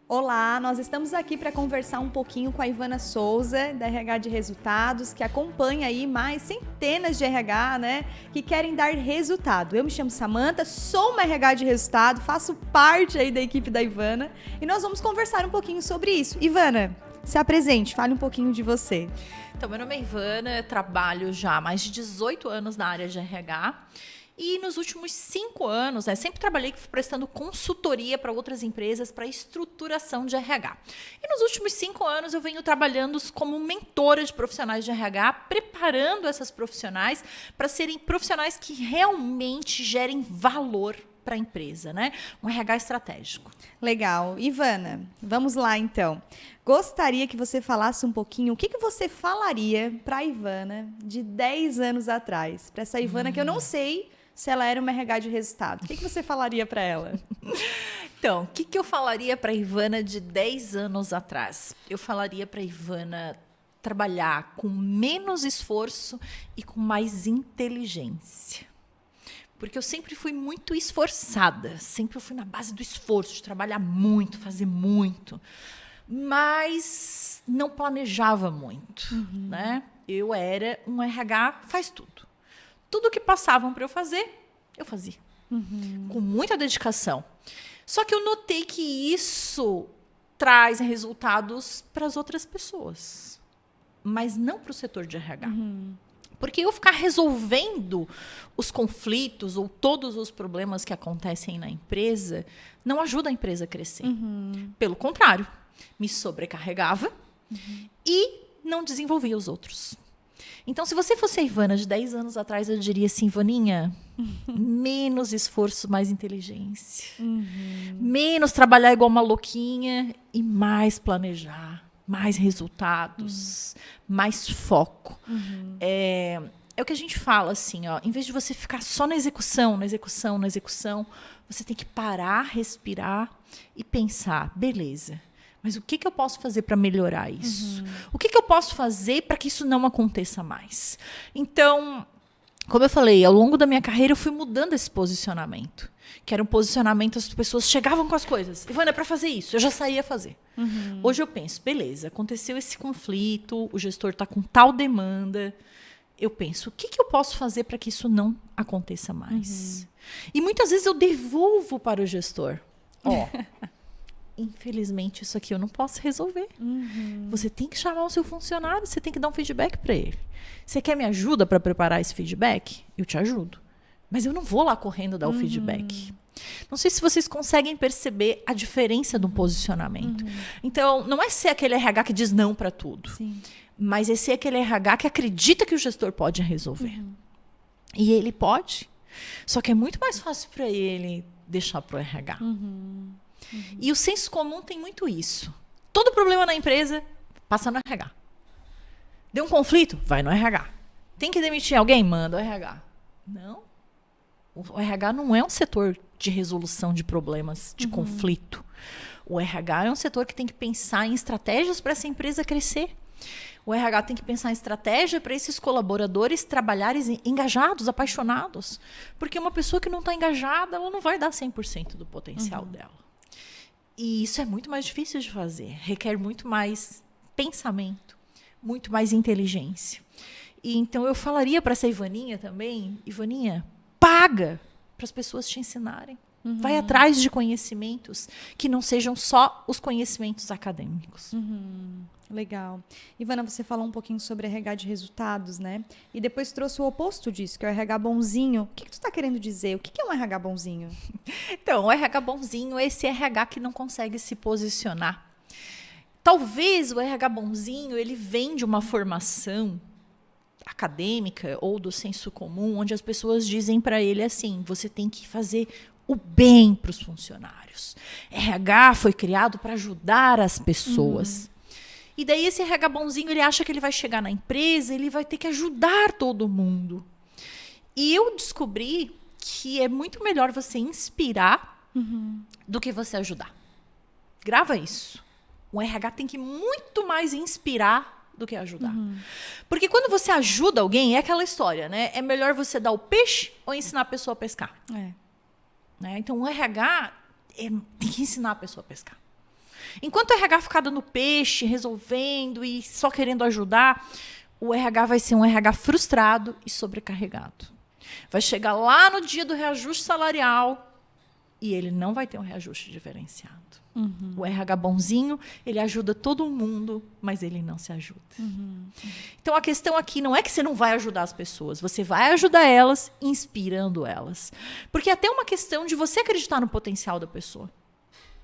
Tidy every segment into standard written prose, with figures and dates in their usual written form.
Olá, nós estamos aqui para conversar um pouquinho com a Ivana Souza, da RH de Resultados, que acompanha aí mais centenas de RH, né, que querem dar resultado. Eu me chamo Samantha, sou uma RH de resultado, faço parte aí da equipe da Ivana e nós vamos conversar um pouquinho sobre isso. Ivana, se apresente, fale um pouquinho de você. Então, meu nome é Ivana, trabalho já há mais de 18 anos na área de RH. E nos últimos 5 anos, sempre trabalhei prestando consultoria para outras empresas para estruturação de RH. E nos últimos 5 anos eu venho trabalhando como mentora de profissionais de RH, preparando essas profissionais para serem profissionais que realmente gerem valor para a empresa, né? Um RH estratégico. Legal. Ivana, vamos lá então. Gostaria que você falasse um pouquinho o que você falaria para a Ivana de 10 anos atrás. Para essa Ivana que eu não sei se ela era uma RH de resultado. O que você falaria para ela? Então, o que eu falaria para a Ivana de 10 anos atrás? Eu falaria para a Ivana trabalhar com menos esforço e com mais inteligência. Porque eu sempre fui muito esforçada, sempre fui na base do esforço, de trabalhar muito, fazer muito, mas não planejava muito, né? Eu era um RH faz tudo. Tudo que passavam para eu fazer, eu fazia. Com muita dedicação. Só que eu notei que isso traz resultados para as outras pessoas, mas não para o setor de RH. Porque eu ficar resolvendo os conflitos ou todos os problemas que acontecem na empresa não ajuda a empresa a crescer. Pelo contrário, me sobrecarregava e não desenvolvia os outros. Então, se você fosse a Ivana de 10 anos atrás, eu diria assim, Ivaninha, menos esforço, mais inteligência. Menos trabalhar igual uma louquinha e mais planejar, mais resultados, mais foco. É o que a gente fala, assim, ó, em vez de você ficar só na execução, você tem que parar, respirar e pensar, beleza. Mas o que eu posso fazer para melhorar isso? O que eu posso fazer para que isso não aconteça mais? Então, como eu falei, ao longo da minha carreira eu fui mudando esse posicionamento. Que era um posicionamento, as pessoas chegavam com as coisas. Ivana, é para fazer isso. Eu já saía fazer. Hoje eu penso, beleza, aconteceu esse conflito, o gestor está com tal demanda. Eu penso, o que eu posso fazer para que isso não aconteça mais? E muitas vezes eu devolvo para o gestor. Ó, infelizmente, isso aqui eu não posso resolver. Você tem que chamar o seu funcionário, você tem que dar um feedback para ele. Você quer me ajuda para preparar esse feedback? Eu te ajudo. Mas eu não vou lá correndo dar o feedback. Não sei se vocês conseguem perceber a diferença do posicionamento. Então, não é ser aquele RH que diz não para tudo. Sim. Mas é ser aquele RH que acredita que o gestor pode resolver. E ele pode. Só que é muito mais fácil para ele deixar para o RH. E o senso comum tem muito isso. Todo problema na empresa passa no RH. Deu um conflito? Vai no RH. Tem que demitir alguém? Manda o RH. Não. O RH não é um setor de resolução de problemas, de conflito. O RH é um setor que tem que pensar em estratégias para essa empresa crescer. O RH tem que pensar em estratégia para esses colaboradores trabalharem engajados, apaixonados. Porque uma pessoa que não está engajada, ela não vai dar 100% do potencial dela. E isso é muito mais difícil de fazer. Requer muito mais pensamento, muito mais inteligência. E então eu falaria para essa Ivaninha também, Ivaninha, paga para as pessoas te ensinarem. Vai atrás de conhecimentos que não sejam só os conhecimentos acadêmicos. Legal. Ivana, você falou um pouquinho sobre RH de resultados, né? E depois trouxe o oposto disso, que é o RH bonzinho. O que tu está querendo dizer? O que é um RH bonzinho? Então, o RH bonzinho é esse RH que não consegue se posicionar. Talvez o RH bonzinho, ele vem de uma formação acadêmica ou do senso comum, onde as pessoas dizem para ele assim, você tem que fazer o bem para os funcionários. RH foi criado para ajudar as pessoas. E daí esse RH bonzinho, ele acha que ele vai chegar na empresa, ele vai ter que ajudar todo mundo. E eu descobri que é muito melhor você inspirar do que você ajudar. Grava isso. O RH tem que muito mais inspirar do que ajudar. Porque quando você ajuda alguém, é aquela história, né? É melhor você dar o peixe ou ensinar a pessoa a pescar. É. Né? Então, o RH tem que ensinar a pessoa a pescar. Enquanto o RH ficar dando peixe, resolvendo e só querendo ajudar, o RH vai ser um RH frustrado e sobrecarregado. Vai chegar lá no dia do reajuste salarial e ele não vai ter um reajuste diferenciado. O RH bonzinho, ele ajuda todo mundo, mas ele não se ajuda. Então, a questão aqui não é que você não vai ajudar as pessoas. Você vai ajudar elas, inspirando elas. Porque é até uma questão de você acreditar no potencial da pessoa.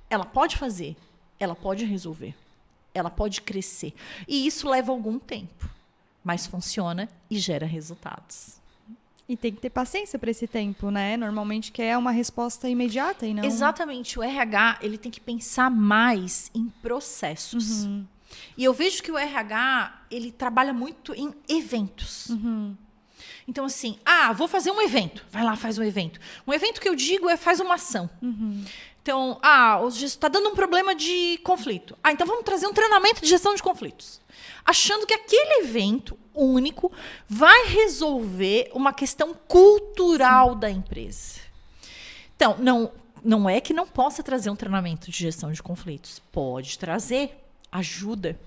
Ela pode fazer, ela pode resolver, ela pode crescer. E isso leva algum tempo, mas funciona e gera resultados. E tem que ter paciência para esse tempo, né? Normalmente quer uma resposta imediata e não... Exatamente. O RH, ele tem que pensar mais em processos. E eu vejo que o RH, ele trabalha muito em eventos. Então, assim, vou fazer um evento. Vai lá, faz um evento. Um evento que eu digo faz uma ação. Então, está dando um problema de conflito. Então vamos trazer um treinamento de gestão de conflitos. Achando que aquele evento único vai resolver uma questão cultural da empresa. Então, não é que não possa trazer um treinamento de gestão de conflitos. Pode trazer, ajuda.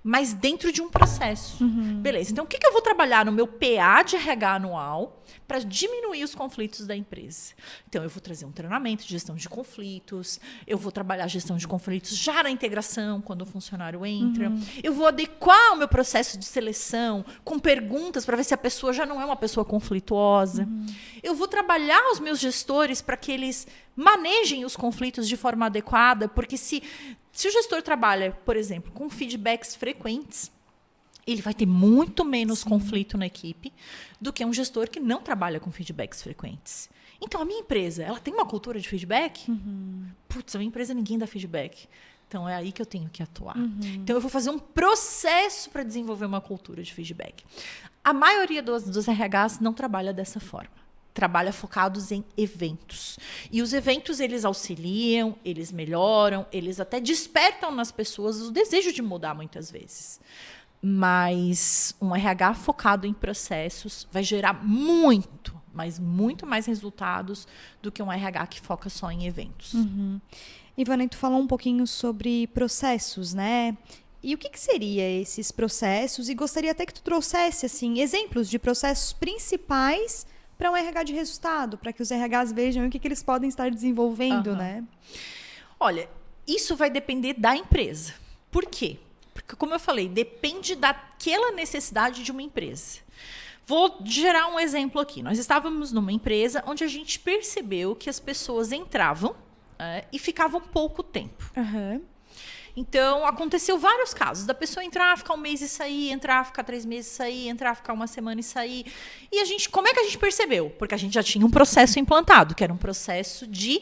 Mas dentro de um processo. Beleza, então o que eu vou trabalhar no meu PA de RH anual para diminuir os conflitos da empresa? Então, eu vou trazer um treinamento de gestão de conflitos, eu vou trabalhar a gestão de conflitos já na integração, quando o funcionário entra. Eu vou adequar o meu processo de seleção com perguntas para ver se a pessoa já não é uma pessoa conflituosa. Eu vou trabalhar os meus gestores para que eles manejem os conflitos de forma adequada, porque se o gestor trabalha, por exemplo, com feedbacks frequentes, ele vai ter muito menos conflito na equipe do que um gestor que não trabalha com feedbacks frequentes. Então, a minha empresa, ela tem uma cultura de feedback? Putz, a minha empresa ninguém dá feedback. Então, é aí que eu tenho que atuar. Então, eu vou fazer um processo para desenvolver uma cultura de feedback. A maioria dos RHs não trabalha dessa forma. Trabalha focados em eventos. E os eventos, eles auxiliam, eles melhoram, eles até despertam nas pessoas o desejo de mudar muitas vezes. Mas um RH focado em processos vai gerar muito, mas muito mais resultados do que um RH que foca só em eventos. Ivana, tu falou um pouquinho sobre processos, né? E o que seria esses processos? E gostaria até que tu trouxesse assim, exemplos de processos principais para um RH de resultado, para que os RHs vejam o que eles podem estar desenvolvendo, né? Olha, isso vai depender da empresa. Por quê? Porque, como eu falei, depende daquela necessidade de uma empresa. Vou gerar um exemplo aqui. Nós estávamos numa empresa onde a gente percebeu que as pessoas entravam e ficavam pouco tempo. Então, aconteceu vários casos da pessoa entrar, ficar um mês e sair, entrar, ficar 3 meses e sair, entrar, ficar uma semana e sair. E como é que a gente percebeu? Porque a gente já tinha um processo implantado, que era um processo de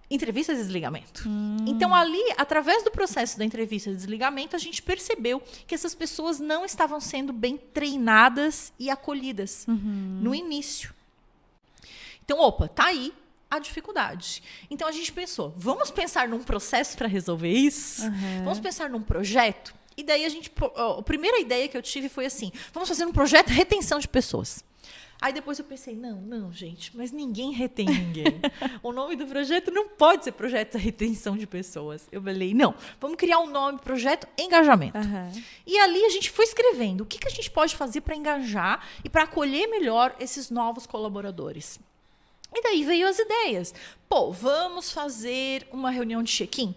entrevista de desligamento. Então, ali, através do processo da entrevista de desligamento, a gente percebeu que essas pessoas não estavam sendo bem treinadas e acolhidas no início. Então, tá aí a dificuldade. Então, a gente pensou, vamos pensar num processo para resolver isso? Vamos pensar num projeto? E daí, a primeira ideia que eu tive foi assim, vamos fazer um projeto de retenção de pessoas. Aí depois eu pensei, não, gente, mas ninguém retém ninguém. O nome do projeto não pode ser projeto de retenção de pessoas. Eu falei, não, vamos criar um nome, projeto engajamento. E ali a gente foi escrevendo o que a gente pode fazer para engajar e para acolher melhor esses novos colaboradores. E daí veio as ideias. Vamos fazer uma reunião de check-in?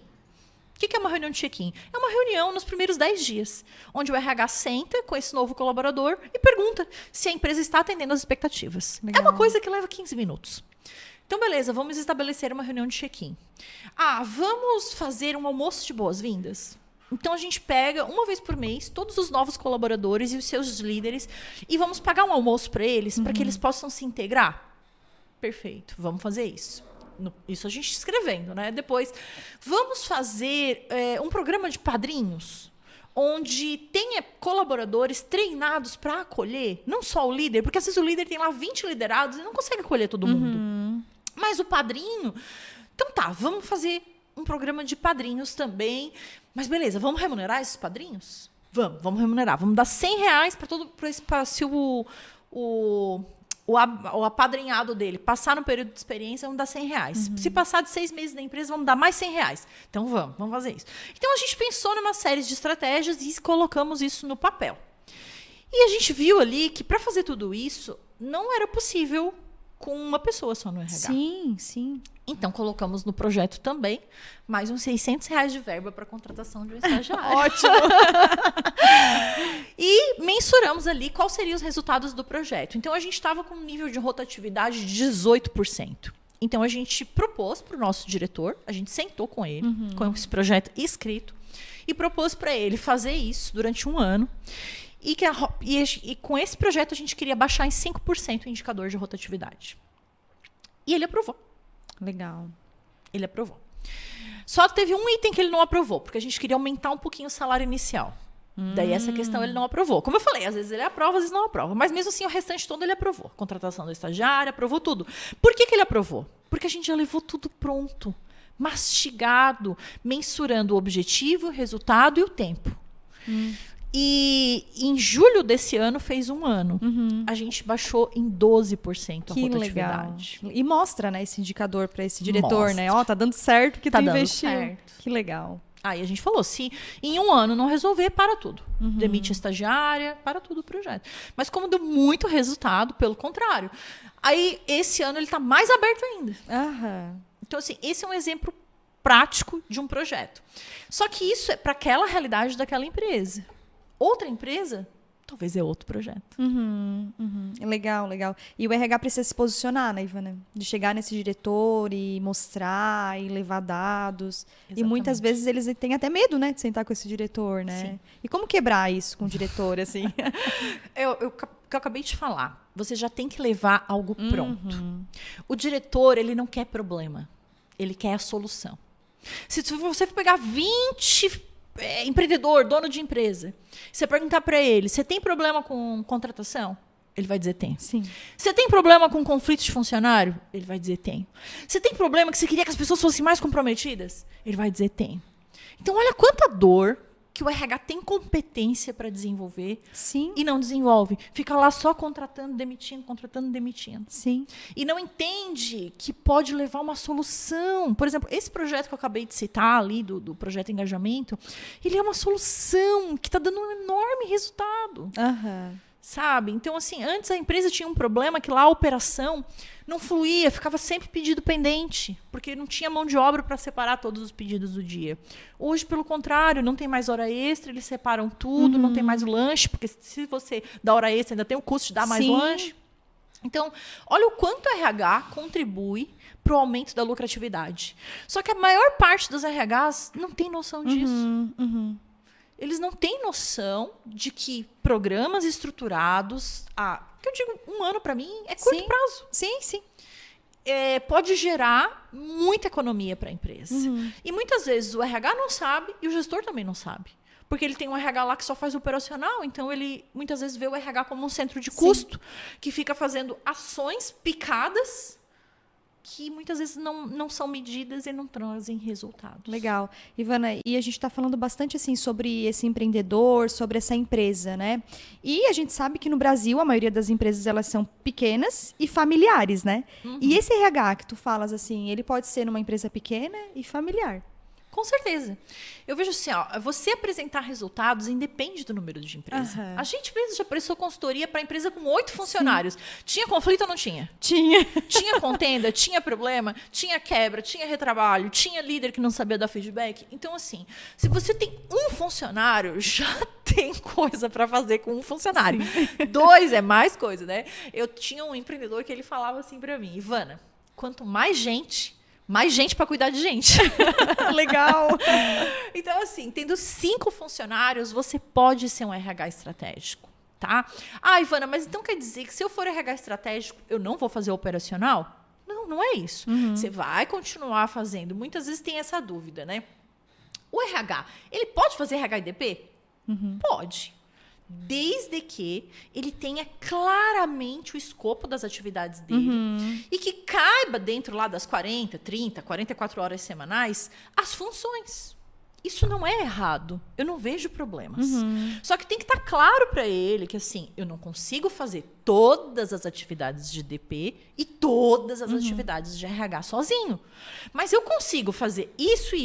O que é uma reunião de check-in? É uma reunião nos primeiros 10 dias, onde o RH senta com esse novo colaborador e pergunta se a empresa está atendendo às expectativas. Legal. É uma coisa que leva 15 minutos. Então, beleza, vamos estabelecer uma reunião de check-in. Vamos fazer um almoço de boas-vindas? Então, a gente pega, uma vez por mês, todos os novos colaboradores e os seus líderes e vamos pagar um almoço para eles, para que eles possam se integrar. Perfeito, vamos fazer isso. Isso a gente escrevendo, né? Depois, vamos fazer um programa de padrinhos, onde tenha colaboradores treinados para acolher, não só o líder, porque às vezes o líder tem lá 20 liderados e não consegue acolher todo mundo. Mas o padrinho... Então vamos fazer um programa de padrinhos também. Mas beleza, vamos remunerar esses padrinhos? Vamos remunerar. Vamos dar R$100 para se o o apadrinhado dele passar no período de experiência, vamos dar R$100. Se passar de 6 meses da empresa, vamos dar mais R$100. Então, vamos fazer isso. Então, a gente pensou numa série de estratégias e colocamos isso no papel. E a gente viu ali que, para fazer tudo isso, não era possível com uma pessoa só no RH. Sim, sim. Então, colocamos no projeto também mais uns R$600 de verba para contratação de um estagiário. Ótimo! E mensuramos ali quais seriam os resultados do projeto. Então, a gente estava com um nível de rotatividade de 18%. Então, a gente propôs para o nosso diretor, a gente sentou com ele, com esse projeto escrito, e propôs para ele fazer isso durante um ano. E com esse projeto, a gente queria baixar em 5% o indicador de rotatividade. E ele aprovou. Legal. Ele aprovou. Só teve um item que ele não aprovou, porque a gente queria aumentar um pouquinho o salário inicial. Daí essa questão ele não aprovou. Como eu falei, às vezes ele aprova, às vezes não aprova. Mas mesmo assim, o restante todo ele aprovou. Contratação do estagiário, aprovou tudo. Por que ele aprovou? Porque a gente já levou tudo pronto, mastigado, mensurando o objetivo, o resultado e o tempo. E em julho desse ano, fez um ano. A gente baixou em 12% a rotatividade. Legal. E mostra, né, esse indicador para esse diretor, Mostra. né? Ó, tá dando certo que tu dando investiu. certo. Que legal. Aí a gente falou, se em um ano não resolver, para tudo. Demite a estagiária, para tudo o projeto. Mas como deu muito resultado, pelo contrário. Aí, esse ano, ele está mais aberto ainda. Então, assim, esse é um exemplo prático de um projeto. Só que isso é para aquela realidade daquela empresa. Outra empresa, talvez é outro projeto. Legal, legal. E o RH precisa se posicionar, né, Ivana? De chegar nesse diretor e mostrar e levar dados. Exatamente. E muitas vezes eles têm até medo, né, de sentar com esse diretor, né? Sim. E como quebrar isso com o diretor, assim? O que eu acabei de falar. Você já tem que levar algo pronto. O diretor, ele não quer problema. Ele quer a solução. Se você for pegar 20 empreendedor, dono de empresa, você perguntar para ele, você tem problema com contratação? Ele vai dizer tem. Sim. Você tem problema com conflito de funcionário? Ele vai dizer tem. Você tem problema que você queria que as pessoas fossem mais comprometidas? Ele vai dizer tem. Então, olha quanta dor que o RH tem competência para desenvolver. Sim. E não desenvolve. Fica lá só contratando, demitindo. Sim. E não entende que pode levar uma solução. Por exemplo, esse projeto que eu acabei de citar ali, do projeto Engajamento, ele é uma solução que está dando um enorme resultado. Sabe? Então, assim, antes a empresa tinha um problema que lá a operação não fluía, ficava sempre pedido pendente, porque não tinha mão de obra para separar todos os pedidos do dia. Hoje, pelo contrário, não tem mais hora extra, eles separam tudo, não tem mais o lanche, porque se você dá hora extra, ainda tem o custo de dar mais lanche. Então, olha o quanto o RH contribui para o aumento da lucratividade. Só que a maior parte dos RHs não tem noção disso. Eles não têm noção de que programas estruturados, que eu digo, um ano para mim é curto prazo. Sim. Pode gerar muita economia para a empresa. E muitas vezes o RH não sabe e o gestor também não sabe. Porque ele tem um RH lá que só faz operacional, então ele muitas vezes vê o RH como um centro de custo, que fica fazendo ações picadas que muitas vezes não são medidas e não trazem resultados. Legal. Ivana, e a gente está falando bastante assim sobre esse empreendedor, sobre essa empresa, né? E a gente sabe que no Brasil a maioria das empresas elas são pequenas e familiares, né? E esse RH que tu falas assim, ele pode ser numa empresa pequena e familiar. Com certeza. Eu vejo assim, você apresentar resultados independe do número de empresa. A gente mesmo já prestou consultoria para empresa com 8 funcionários. Tinha conflito ou não tinha? Tinha. Tinha contenda, tinha problema, tinha quebra, tinha retrabalho, tinha líder que não sabia dar feedback. Então, assim, se você tem um funcionário, já tem coisa para fazer com um funcionário. 2 é mais coisa, né? Eu tinha um empreendedor que ele falava assim para mim, Ivana, quanto mais gente para cuidar de gente. Legal. Então, assim, tendo 5 funcionários, você pode ser um RH estratégico, tá? Ivana, mas então quer dizer que se eu for RH estratégico, eu não vou fazer operacional? Não, não é isso. Você vai continuar fazendo. Muitas vezes tem essa dúvida, né? O RH, ele pode fazer RH e DP? Pode. Desde que ele tenha claramente o escopo das atividades dele e que caiba dentro lá das 40, 30, 44 horas semanais as funções. Isso não é errado. Eu não vejo problemas. Só que tem que estar claro para ele que, assim, eu não consigo fazer todas as atividades de DP e todas as atividades de RH sozinho. Mas eu consigo fazer isso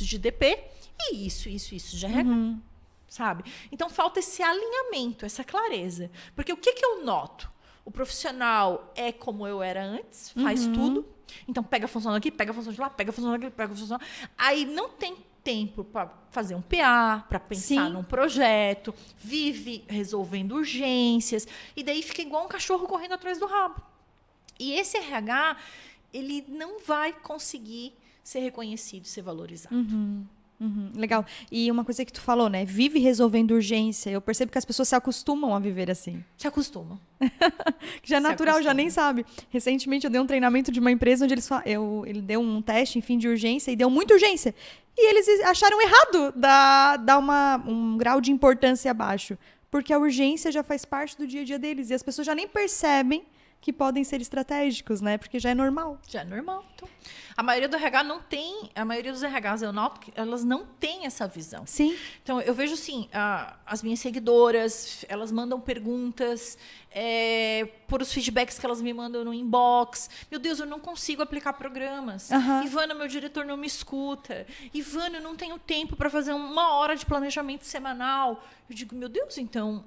de DP e isso de RH. Sabe? Então, falta esse alinhamento, essa clareza. Porque o que eu noto? O profissional é como eu era antes, faz tudo. Então, pega a função daqui, pega a função de lá, pega a função daqui, pega a função de lá. Aí não tem tempo para fazer um PA, para pensar num projeto, vive resolvendo urgências, e daí fica igual um cachorro correndo atrás do rabo. E esse RH, ele não vai conseguir ser reconhecido, ser valorizado. Legal. E uma coisa que tu falou, né? Vive resolvendo urgência. Eu percebo que as pessoas se acostumam a viver assim. Se acostumam. Já é natural, já nem sabe. Recentemente eu dei um treinamento de uma empresa onde ele deu um teste em fim de urgência e deu muita urgência. E eles acharam errado dar um grau de importância abaixo. Porque a urgência já faz parte do dia a dia deles. E as pessoas já nem percebem que podem ser estratégicos, né? Porque já é normal. Já é normal. Então, a maioria do RH não tem, a maioria dos RHs eu noto que elas não têm essa visão. Sim. Então, eu vejo assim, as minhas seguidoras, elas mandam perguntas, por os feedbacks que elas me mandam no inbox. Meu Deus, eu não consigo aplicar programas. Ivana, meu diretor não me escuta. Ivana, eu não tenho tempo para fazer 1 hora de planejamento semanal. Eu digo, meu Deus, então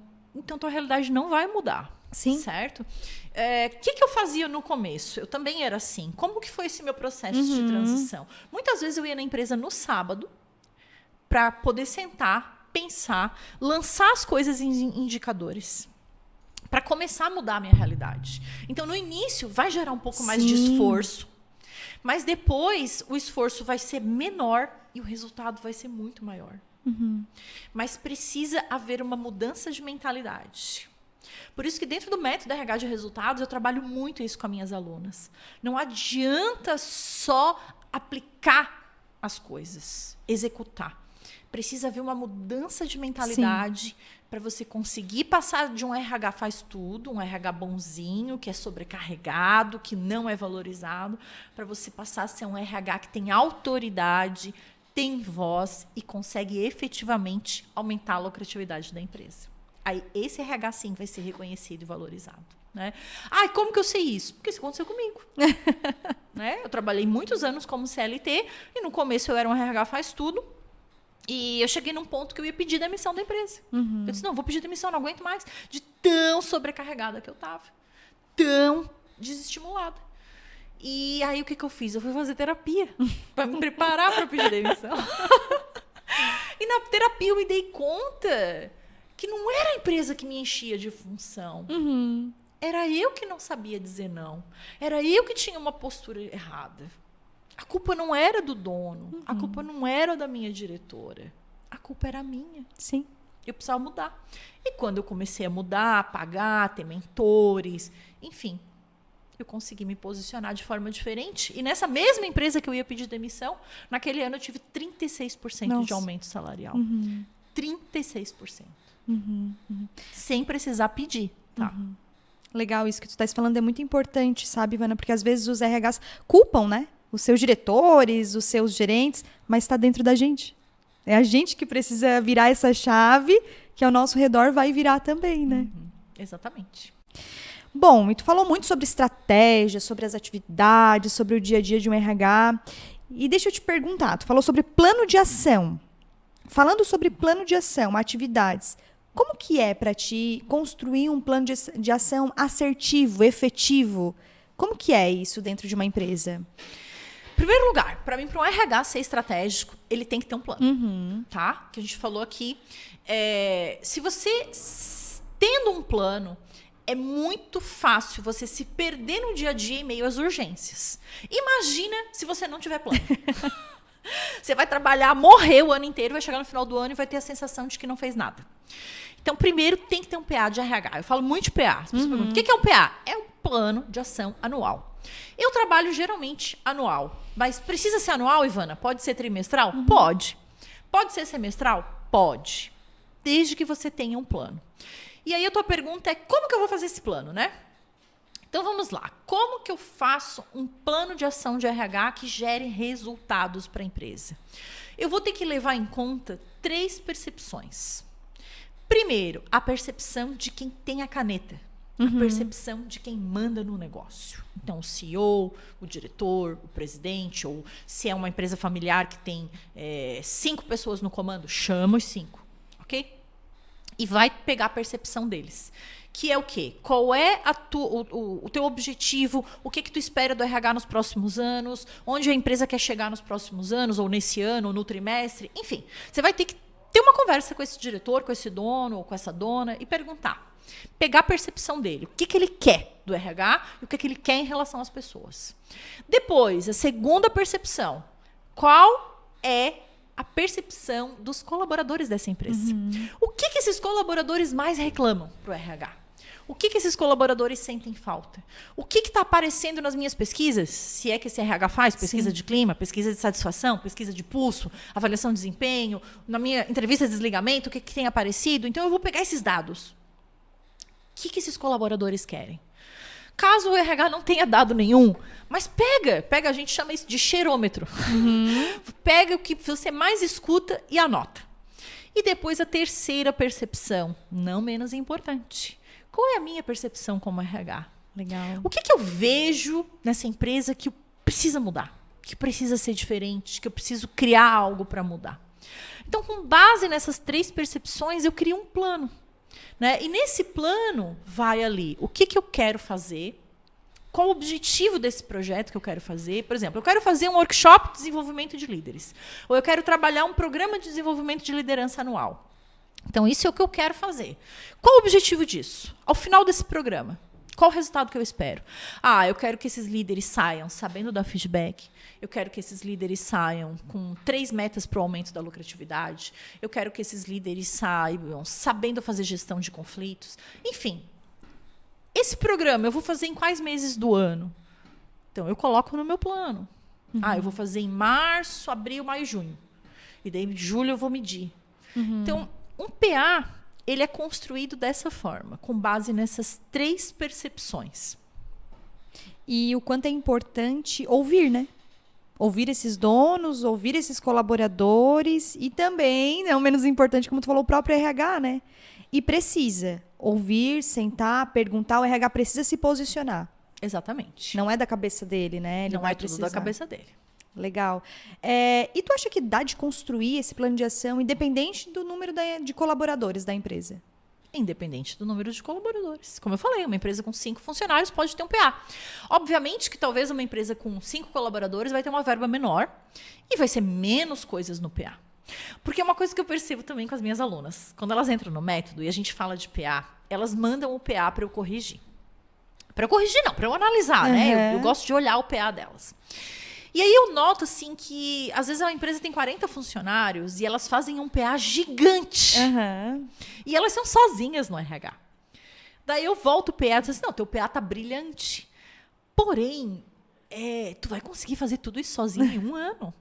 tua realidade não vai mudar. Sim. Certo? O que eu fazia no começo? Eu também era assim. Como que foi esse meu processo de transição? Muitas vezes eu ia na empresa no sábado para poder sentar, pensar, lançar as coisas em indicadores. Para começar a mudar a minha realidade. Então, no início, vai gerar um pouco mais de esforço. Mas depois, o esforço vai ser menor e o resultado vai ser muito maior. Mas precisa haver uma mudança de mentalidade. Por isso que dentro do método RH de resultados, eu trabalho muito isso com as minhas alunas. Não adianta só aplicar as coisas, executar. Precisa haver uma mudança de mentalidade para você conseguir passar de um RH faz tudo, um RH bonzinho, que é sobrecarregado, que não é valorizado, para você passar a ser um RH que tem autoridade, tem voz e consegue efetivamente aumentar a lucratividade da empresa. Aí esse RH sim vai ser reconhecido e valorizado. Né? Como que eu sei isso? Porque isso aconteceu comigo. Né? Eu trabalhei muitos anos como CLT e no começo eu era um RH faz tudo. E eu cheguei num ponto que eu ia pedir demissão da empresa. Eu disse, não, vou pedir demissão, não aguento mais. De tão sobrecarregada que eu estava. Tão desestimulada. E aí o que eu fiz? Eu fui fazer terapia para me preparar para pedir demissão. E na terapia eu me dei conta que não era a empresa que me enchia de função. Era eu que não sabia dizer não. Era eu que tinha uma postura errada. A culpa não era do dono. A culpa não era da minha diretora. A culpa era minha. Sim. Eu precisava mudar. E quando eu comecei a mudar, a pagar, ter mentores, enfim, eu consegui me posicionar de forma diferente. E nessa mesma empresa que eu ia pedir demissão, naquele ano eu tive 36% de aumento salarial. 36%. Sem precisar pedir, tá? Legal, isso que tu estás falando é muito importante, sabe, Ivana? Porque às vezes os RHs culpam, né? Os seus diretores, os seus gerentes, mas está dentro da gente. É a gente que precisa virar essa chave que ao nosso redor vai virar também, né? Exatamente. Bom, e tu falou muito sobre estratégia, sobre as atividades, sobre o dia a dia de um RH. E deixa eu te perguntar, tu falou sobre plano de ação. Falando sobre plano de ação, atividades, como que é para ti construir um plano de ação assertivo, efetivo? Como que é isso dentro de uma empresa? Em primeiro lugar, para mim, para um RH ser estratégico, ele tem que ter um plano, tá? Que a gente falou aqui. Se você, tendo um plano, é muito fácil você se perder no dia a dia em meio às urgências. Imagina se você não tiver plano. Você vai trabalhar, morrer o ano inteiro, vai chegar no final do ano e vai ter a sensação de que não fez nada. Então, primeiro, tem que ter um PA de RH. Eu falo muito de PA. As pessoas perguntam, o que é um PA? É um plano de ação anual. Eu trabalho geralmente anual. Mas precisa ser anual, Ivana? Pode ser trimestral? Pode. Pode ser semestral? Pode. Desde que você tenha um plano. E aí a tua pergunta é, como que eu vou fazer esse plano, né? Então vamos lá. Como que eu faço um plano de ação de RH que gere resultados para a empresa? Eu vou ter que levar em conta 3 percepções. Primeiro, a percepção de quem tem a caneta. A percepção de quem manda no negócio. Então, o CEO, o diretor, o presidente, ou se é uma empresa familiar que tem 5 pessoas no comando, chama os 5, ok? E vai pegar a percepção deles. Que é o quê? Qual é o teu objetivo? O que tu espera do RH nos próximos anos? Onde a empresa quer chegar nos próximos anos? Ou nesse ano, ou no trimestre? Enfim, você vai ter que ter uma conversa com esse diretor, com esse dono ou com essa dona e perguntar. Pegar a percepção dele. O que ele quer do RH e o que ele quer em relação às pessoas. Depois, a segunda percepção. Qual é a percepção dos colaboradores dessa empresa? O que esses colaboradores mais reclamam para o RH? O que esses colaboradores sentem falta? O que está aparecendo nas minhas pesquisas? Se é que esse RH faz, pesquisa de clima, pesquisa de satisfação, pesquisa de pulso, avaliação de desempenho, na minha entrevista de desligamento, o que tem aparecido? Então, eu vou pegar esses dados. O que esses colaboradores querem? Caso o RH não tenha dado nenhum, mas pega, a gente chama isso de cheirômetro. Pega o que você mais escuta e anota. E depois a terceira percepção, não menos importante. Qual é a minha percepção como RH? Legal. O que eu vejo nessa empresa que precisa mudar? Que precisa ser diferente? Que eu preciso criar algo para mudar? Então, com base nessas 3 percepções, eu crio um plano. Né? E nesse plano vai ali o que eu quero fazer, qual o objetivo desse projeto que eu quero fazer. Por exemplo, eu quero fazer um workshop de desenvolvimento de líderes. Ou eu quero trabalhar um programa de desenvolvimento de liderança anual. Então, isso é o que eu quero fazer. Qual o objetivo disso? Ao final desse programa, qual o resultado que eu espero? Eu quero que esses líderes saiam sabendo dar feedback. Eu quero que esses líderes saiam com 3 metas para o aumento da lucratividade. Eu quero que esses líderes saiam sabendo fazer gestão de conflitos. Enfim, esse programa eu vou fazer em quais meses do ano? Então, eu coloco no meu plano. Eu vou fazer em março, abril, maio, junho. E daí, em julho, eu vou medir. Então, um PA, ele é construído dessa forma, com base nessas 3 percepções. E o quanto é importante ouvir, né? Ouvir esses donos, ouvir esses colaboradores e também, não menos importante, como tu falou, o próprio RH, né? E precisa ouvir, sentar, perguntar, o RH precisa se posicionar. Exatamente. Não é da cabeça dele, né? Ele não vai é tudo precisar. da cabeça dele. Legal. E tu acha que dá de construir esse plano de ação independente do número de colaboradores da empresa? Independente do número de colaboradores. Como eu falei, uma empresa com 5 funcionários pode ter um PA. Obviamente que talvez uma empresa com 5 colaboradores vai ter uma verba menor e vai ser menos coisas no PA. Porque é uma coisa que eu percebo também com as minhas alunas. Quando elas entram no método e a gente fala de PA, elas mandam o PA para eu corrigir. Para eu corrigir não, para eu analisar, né? Eu gosto de olhar o PA delas. E aí eu noto, assim, que às vezes a empresa tem 40 funcionários e elas fazem um PA gigante. E elas são sozinhas no RH. Daí eu volto o PA e digo assim, não, teu PA tá brilhante. Porém, tu vai conseguir fazer tudo isso sozinho em um ano.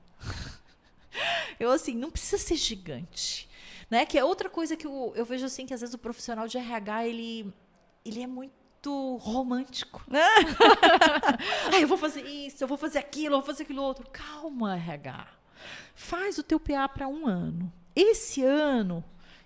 Eu, assim, não precisa ser gigante. Né? Que é outra coisa que eu vejo, assim, que às vezes o profissional de RH, ele é muito romântico. Eu vou fazer isso, eu vou fazer aquilo, eu vou fazer aquilo outro. Calma, RH. Faz o teu PA para um ano. Esse ano,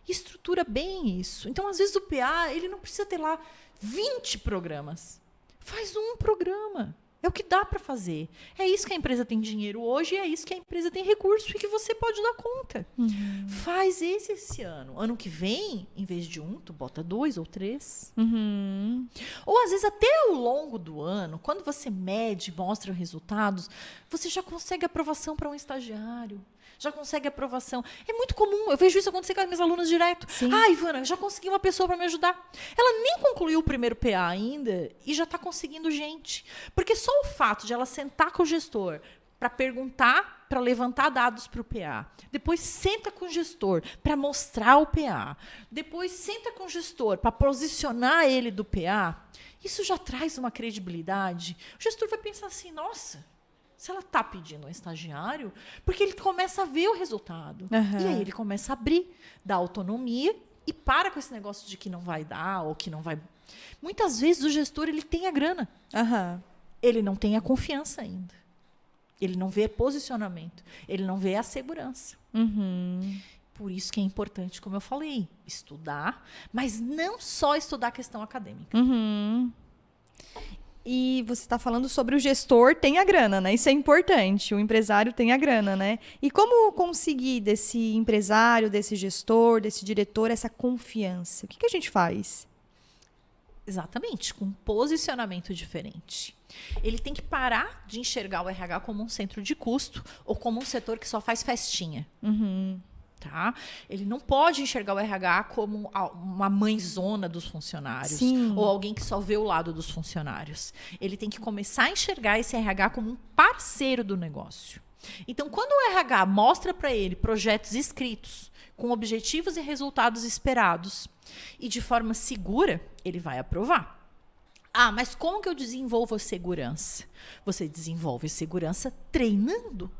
estrutura bem isso. Então, às vezes, o PA, ele não precisa ter lá 20 programas. Faz um programa. É o que dá para fazer. É isso que a empresa tem dinheiro hoje, é isso que a empresa tem recurso e que você pode dar conta. Faz esse ano. Ano que vem, em vez de 1, tu bota 2 ou 3. Ou, às vezes, até ao longo do ano, quando você mede, mostra resultados, você já consegue aprovação para um estagiário. Já consegue aprovação. É muito comum, eu vejo isso acontecer com as minhas alunas direto. Ivana, eu já consegui uma pessoa para me ajudar. Ela nem concluiu o primeiro PA ainda e já está conseguindo gente. Porque só o fato de ela sentar com o gestor para perguntar, para levantar dados para o PA, depois senta com o gestor para mostrar o PA, depois senta com o gestor para posicionar ele do PA, isso já traz uma credibilidade. O gestor vai pensar assim, nossa, se ela está pedindo um estagiário, porque ele começa a ver o resultado. E aí ele começa a abrir, dá autonomia e para com esse negócio de que não vai dar ou que não vai Muitas vezes o gestor ele tem a grana. Aham. Ele não tem a confiança ainda. Ele não vê posicionamento. Ele não vê a segurança. Por isso que é importante, como eu falei, estudar, mas não só estudar a questão acadêmica. E você está falando sobre o gestor tem a grana, né? Isso é importante, o empresário tem a grana, né? E como conseguir desse empresário, desse gestor, desse diretor, essa confiança? O que a gente faz? Exatamente, com um posicionamento diferente. Ele tem que parar de enxergar o RH como um centro de custo ou como um setor que só faz festinha. Tá? Ele não pode enxergar o RH como uma mãezona dos funcionários. Sim. Ou alguém que só vê o lado dos funcionários. Ele tem que começar a enxergar esse RH como um parceiro do negócio. Então, quando o RH mostra para ele projetos escritos, com objetivos e resultados esperados, e de forma segura, ele vai aprovar. Ah, mas como que eu desenvolvo a segurança? Você desenvolve segurança treinando,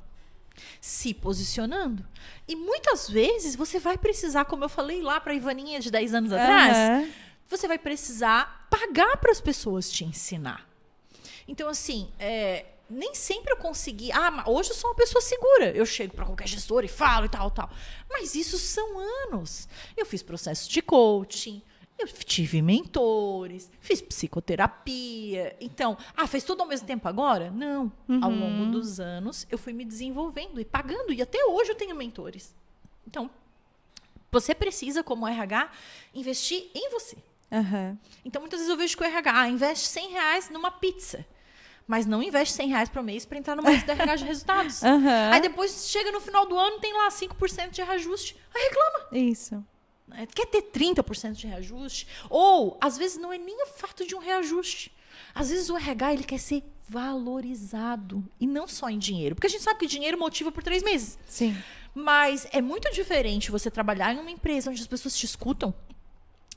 se posicionando. E muitas vezes você vai precisar, como eu falei lá para a Ivaninha de 10 anos atrás, você vai precisar pagar para as pessoas te ensinar. Então, assim, nem sempre eu consegui. Hoje eu sou uma pessoa segura. Eu chego para qualquer gestor e falo e tal. Mas isso são anos. Eu fiz processo de coaching, eu tive mentores, fiz psicoterapia. Então, fez tudo ao mesmo tempo agora? Não. Ao longo dos anos, eu fui me desenvolvendo e pagando. E até hoje eu tenho mentores. Então, você precisa, como RH, investir em você. Então, muitas vezes eu vejo que o RH investe R$100 numa pizza. Mas não investe R$100 por mês para entrar numa lista de RH de resultados. Aí depois chega no final do ano, tem lá 5% de reajuste. Aí reclama. Isso. Quer ter 30% de reajuste? Ou, às vezes, não é nem o fato de um reajuste. Às vezes o RH ele quer ser valorizado. E não só em dinheiro. Porque a gente sabe que dinheiro motiva por 3 meses. Sim. Mas é muito diferente você trabalhar em uma empresa onde as pessoas te escutam.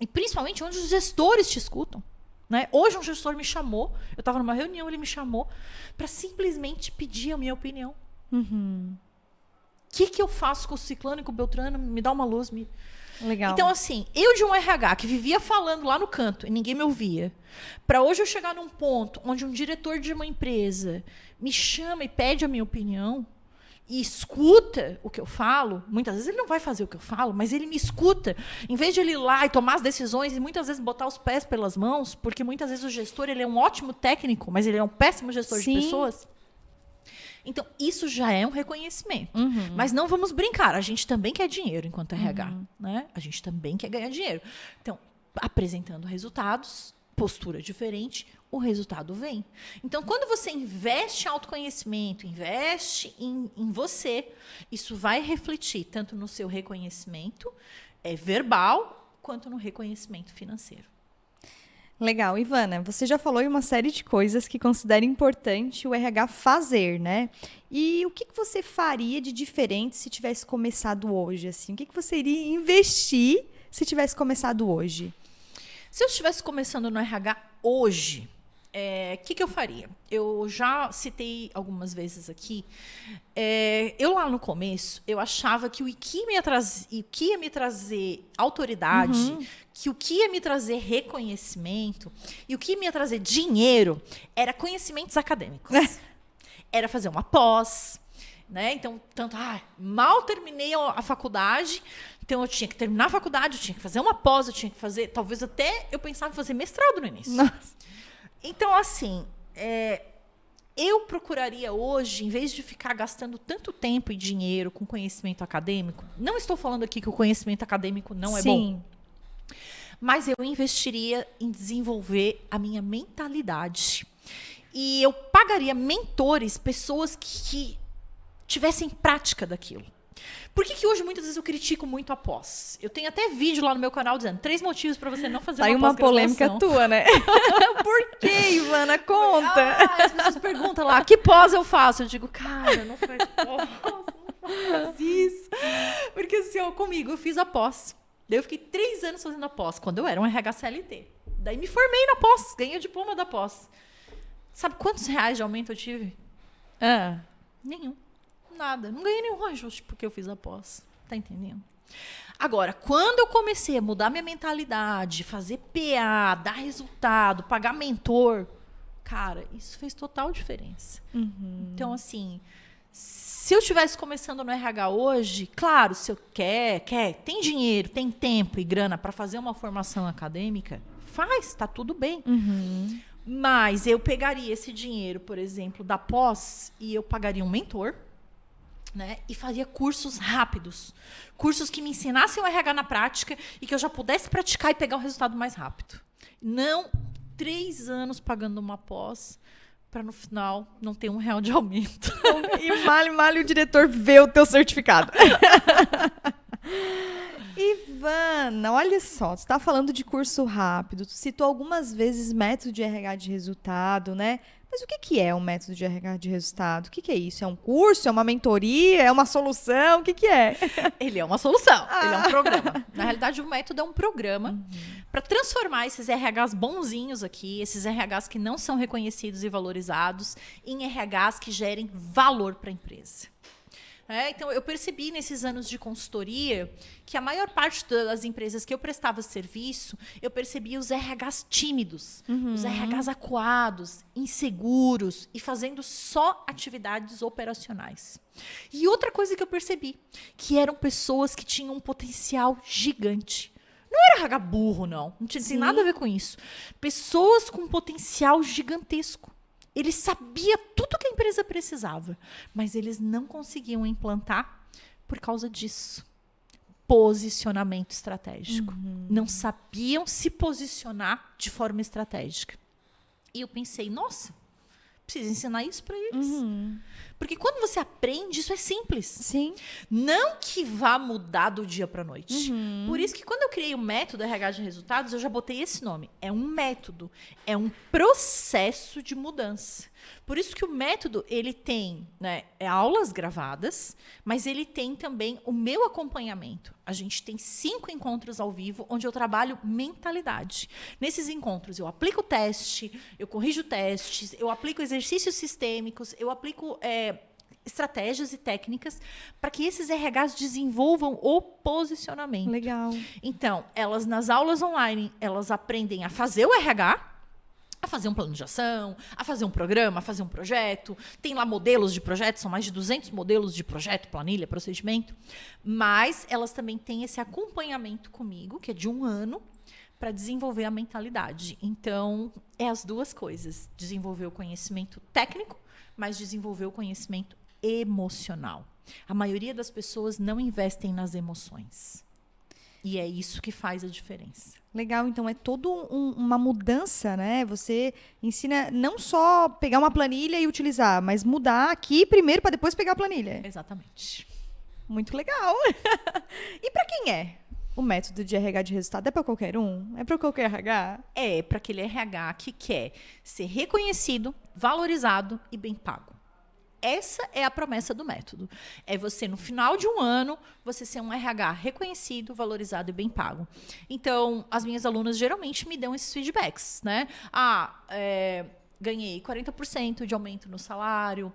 E principalmente onde os gestores te escutam. Né? Hoje um gestor me chamou, eu estava numa reunião, ele me chamou para simplesmente pedir a minha opinião. O que eu faço com o ciclano e com o beltrano? Me dá uma luz. Legal. Então, assim, eu de um RH que vivia falando lá no canto e ninguém me ouvia, para hoje eu chegar num ponto onde um diretor de uma empresa me chama e pede a minha opinião, e escuta o que eu falo, muitas vezes ele não vai fazer o que eu falo, mas ele me escuta, em vez de ele ir lá e tomar as decisões e muitas vezes botar os pés pelas mãos, porque muitas vezes o gestor ele é um ótimo técnico, mas ele é um péssimo gestor de pessoas. Então, isso já é um reconhecimento. Mas não vamos brincar, a gente também quer dinheiro enquanto RH. Né? A gente também quer ganhar dinheiro. Então, apresentando resultados, postura diferente, o resultado vem. Então, quando você investe em autoconhecimento, investe em você, isso vai refletir tanto no seu reconhecimento verbal, quanto no reconhecimento financeiro. Legal. Ivana, você já falou em uma série de coisas que considera importante o RH fazer, né? E o que você faria de diferente se tivesse começado hoje? Assim? O que você iria investir se tivesse começado hoje? Se eu estivesse começando no RH hoje, o que eu faria? Eu já citei algumas vezes aqui. Eu lá no começo, eu achava que o que ia me trazer autoridade, que o que ia me trazer reconhecimento e o que ia trazer dinheiro era conhecimentos acadêmicos. Era fazer uma pós, né? Então, mal terminei a faculdade, então eu tinha que terminar a faculdade, eu tinha que fazer uma pós, eu tinha que fazer, talvez até eu pensava em fazer mestrado no início. Nossa. Então, assim, eu procuraria hoje, em vez de ficar gastando tanto tempo e dinheiro com conhecimento acadêmico, não estou falando aqui que o conhecimento acadêmico não é bom, mas eu investiria em desenvolver a minha mentalidade. E eu pagaria mentores, pessoas que tivessem prática daquilo. Por que hoje muitas vezes eu critico muito a pós? Eu tenho até vídeo lá no meu canal dizendo 3 motivos para você não fazer uma polêmica tua, né? Por que, Ivana? Conta. As pessoas perguntam lá, que pós eu faço? Eu digo, cara, não faz pós, não faz isso. Porque assim, comigo, eu fiz a pós. Daí eu fiquei 3 anos fazendo a pós, quando eu era um RH CLT. Daí me formei na pós, ganhei o diploma da pós. Sabe quantos reais de aumento eu tive? Nenhum. Nada. Não ganhei nenhum ajuste porque eu fiz a pós. Tá entendendo? Agora, quando eu comecei a mudar minha mentalidade, fazer PA, dar resultado, pagar mentor, cara, isso fez total diferença. Então, assim, se eu estivesse começando no RH hoje, claro, se eu tem dinheiro, tem tempo e grana para fazer uma formação acadêmica, faz, tá tudo bem. Mas eu pegaria esse dinheiro, por exemplo, da pós e eu pagaria um mentor, né? E faria cursos rápidos. Cursos que me ensinassem o RH na prática e que eu já pudesse praticar e pegar o resultado mais rápido. Não 3 anos pagando uma pós para no final não ter R$1 de aumento. E mal o diretor vê o teu certificado. Ivana, olha só, você está falando de curso rápido, tu citou algumas vezes método de RH de resultado, né? Mas o que é um método de RH de resultado? O que é isso? É um curso? É uma mentoria? É uma solução? O que é? Ele é uma solução, ele é um programa. Na realidade, o método é um programa para transformar esses RHs bonzinhos aqui, esses RHs que não são reconhecidos e valorizados, em RHs que gerem valor para a empresa. Então, eu percebi nesses anos de consultoria que a maior parte das empresas que eu prestava serviço, eu percebia os RHs tímidos, os RHs acuados, inseguros e fazendo só atividades operacionais. E outra coisa que eu percebi, que eram pessoas que tinham um potencial gigante. Não era RH burro, não tinha nada a ver com isso. Pessoas com potencial gigantesco. Eles sabiam tudo que a empresa precisava, mas eles não conseguiam implantar por causa disso. Posicionamento estratégico. Não sabiam se posicionar de forma estratégica. E eu pensei, nossa, preciso ensinar isso para eles. Porque quando você aprende, isso é simples. Sim. Não que vá mudar do dia para a noite. Por isso que quando eu criei o método RH de resultados, eu já botei esse nome. É um método. É um processo de mudança. Por isso que o método, ele tem, né, aulas gravadas, mas ele tem também o meu acompanhamento. A gente tem 5 encontros ao vivo, onde eu trabalho mentalidade. Nesses encontros, eu aplico teste, eu corrijo testes, eu aplico exercícios sistêmicos, eu aplico estratégias e técnicas para que esses RHs desenvolvam o posicionamento. Legal. Então, elas nas aulas online, elas aprendem a fazer o RH, a fazer um plano de ação, a fazer um programa, a fazer um projeto. Tem lá modelos de projeto, são mais de 200 modelos de projeto, planilha, procedimento. Mas elas também têm esse acompanhamento comigo, que é de 1 ano, para desenvolver a mentalidade. Então, é as duas coisas. Desenvolver o conhecimento técnico, mas desenvolver o conhecimento emocional. A maioria das pessoas não investem nas emoções. E é isso que faz a diferença. Legal, então é toda uma mudança, né? Você ensina não só pegar uma planilha e utilizar, mas mudar aqui primeiro para depois pegar a planilha. Exatamente. Muito legal. E para quem é o método de RH de resultado? É para qualquer um? É para qualquer RH? É para aquele RH que quer ser reconhecido, valorizado e bem pago. Essa é a promessa do método. É você, no final de 1 ano, você ser um RH reconhecido, valorizado e bem pago. Então, as minhas alunas geralmente me dão esses feedbacks, né? Ganhei 40% de aumento no salário.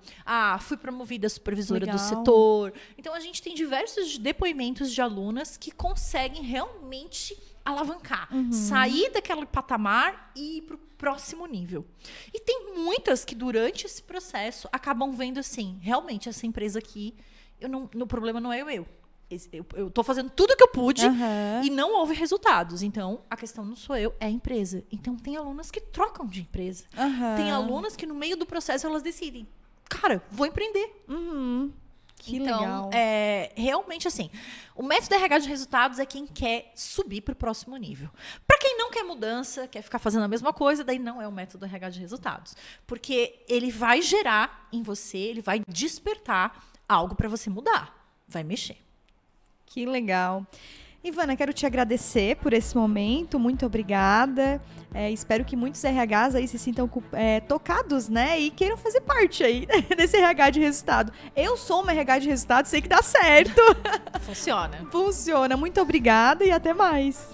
Fui promovida supervisora do setor. Então, a gente tem diversos depoimentos de alunas que conseguem realmente alavancar, sair daquele patamar e ir para o próximo nível. E tem muitas que durante esse processo acabam vendo assim, realmente essa empresa aqui, o problema não é eu. Eu estou fazendo tudo que eu pude e não houve resultados. Então, a questão não sou eu, é a empresa. Então, tem alunas que trocam de empresa. Tem alunas que no meio do processo elas decidem, cara, vou empreender. Que então, legal. Realmente assim, o método RH de resultados é quem quer subir para o próximo nível. Para quem não quer mudança, quer ficar fazendo a mesma coisa, daí não é o método RH de resultados. Porque ele vai gerar em você, ele vai despertar algo para você mudar, vai mexer. Que legal. Ivana, quero te agradecer por esse momento, muito obrigada. Espero que muitos RHs aí se sintam tocados, né? E queiram fazer parte aí desse RH de resultado. Eu sou uma RH de resultado, sei que dá certo. Funciona. Funciona. Muito obrigada e até mais.